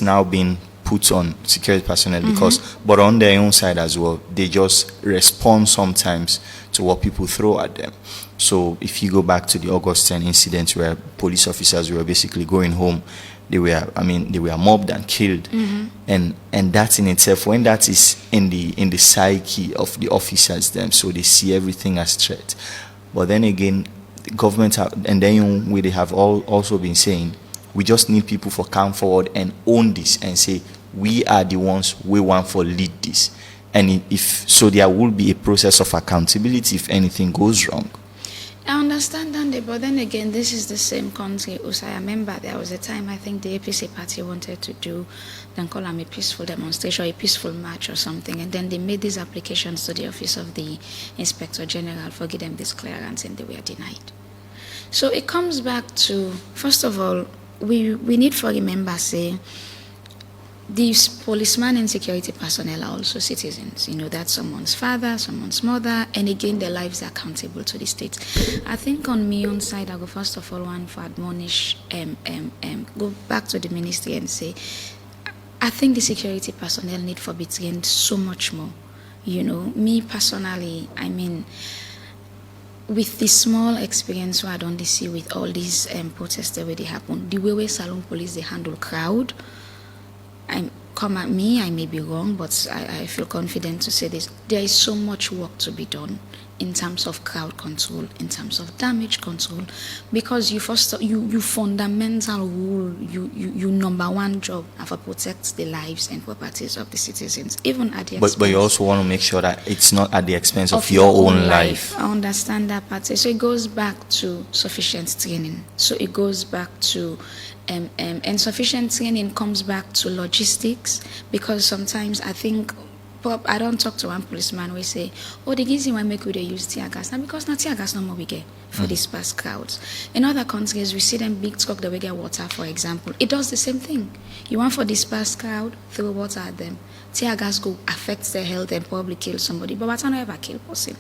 now being put on security personnel because, but on their own side as well, they just respond sometimes to what people throw at them. So if you go back to the August 10 incident where police officers were basically going home, they were mobbed and killed, and that in itself, when that is in the psyche of the officers, them, so they see everything as threat. But then again, the government and then we they have also been saying, we just need people to come forward and own this and say, we are the ones we want for lead this. And if so, there will be a process of accountability if anything goes wrong. I understand that, but then again, this is the same country. I remember there was a time I think the APC party wanted to do, then call them a peaceful demonstration, a peaceful march or something, and then they made these applications to the office of the Inspector General for give them this clearance, and they were denied. So it comes back to, first of all, we need to remember, say, these policemen and security personnel are also citizens. You know, that's someone's father, someone's mother, and again, their lives are accountable to the state. I think on my own side, I go first of all want to admonish, go back to the ministry and say, I think the security personnel need to be trained so much more. You know, me personally, I mean, with the small experience I don't see with all these protests that already happen, the way Salon police they handle crowd, come at me, I may be wrong, but I feel confident to say this. There is so much work to be done in terms of crowd control, in terms of damage control, because you fundamental rule, you number one job are to protect the lives and properties of the citizens, even at the expense. But you also want to make sure that it's not at the expense of your own life. I understand that part. So it goes back to sufficient training. So it goes back to and sufficient training comes back to logistics, because sometimes I think I don't talk to one policeman we say, oh, the reason why make they use tear gas now because not tear gas no more we get for dispersed crowds. In other countries we see them big truck that we get water, for example. It does the same thing. You want for dispersed crowd, throw water at them. Tear gas go affect their health and probably kill somebody, but water never kill person.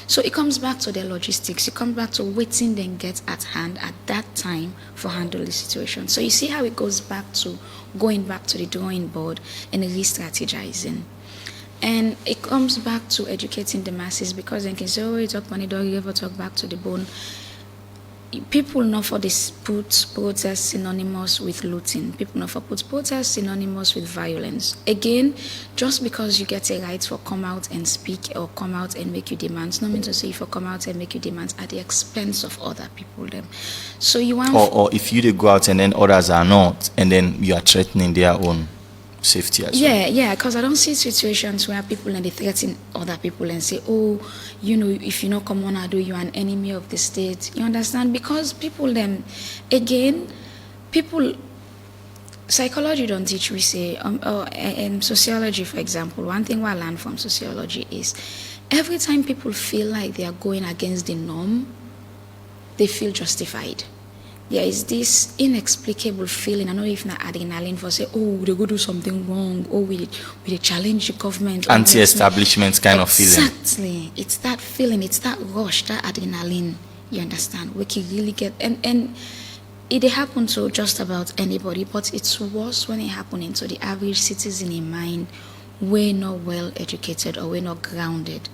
So it comes back to their logistics. It comes back to waiting then get at hand at that time for handle the situation. So you see how it goes back to going back to the drawing board and re-strategizing. And it comes back to educating the masses, because they can say, oh, you talk money, don't you ever talk back to the bone. People know for this put protest synonymous with looting. People know for put protest synonymous with violence. Again, just because you get a right for come out and speak or come out and make your demands, no mean to say if you come out and make your demands at the expense of other people. Them. So you want or if you go out and then others are not, and then you are threatening their own safety as well. Yeah, because I don't see situations where people and they threaten other people and say, oh, you know, if you not come on, I do, you're an enemy of the state. You understand? Because people then, again, people, psychology don't teach, we say, in sociology, for example, one thing I learned from sociology is every time people feel like they are going against the norm, they feel justified. There is this inexplicable feeling, I don't know if not adrenaline, for say, oh, they go do something wrong, oh, we challenge the government. Anti-establishment kind of feeling. Exactly. It's that feeling, it's that rush, that adrenaline, you understand, we can really get, and it happens to just about anybody, but it's worse when it happens to the average citizen in mind, we're not well educated or we're not grounded.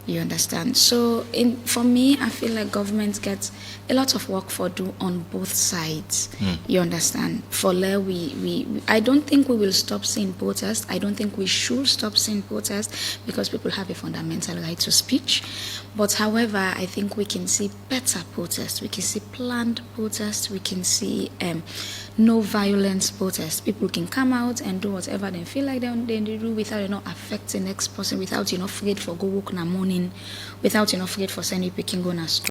You understand? So for me, I feel like government gets a lot of work for do on both sides. You understand? For I don't think we will stop seeing protests. I don't think we should stop seeing protests, because people have a fundamental right to speech. But however, I think we can see better protests. We can see planned protests. We can see no violence protests. People can come out and do whatever they feel like they do without affecting the next person, without afraid for go work in the morning, without afraid for sending people go on a street.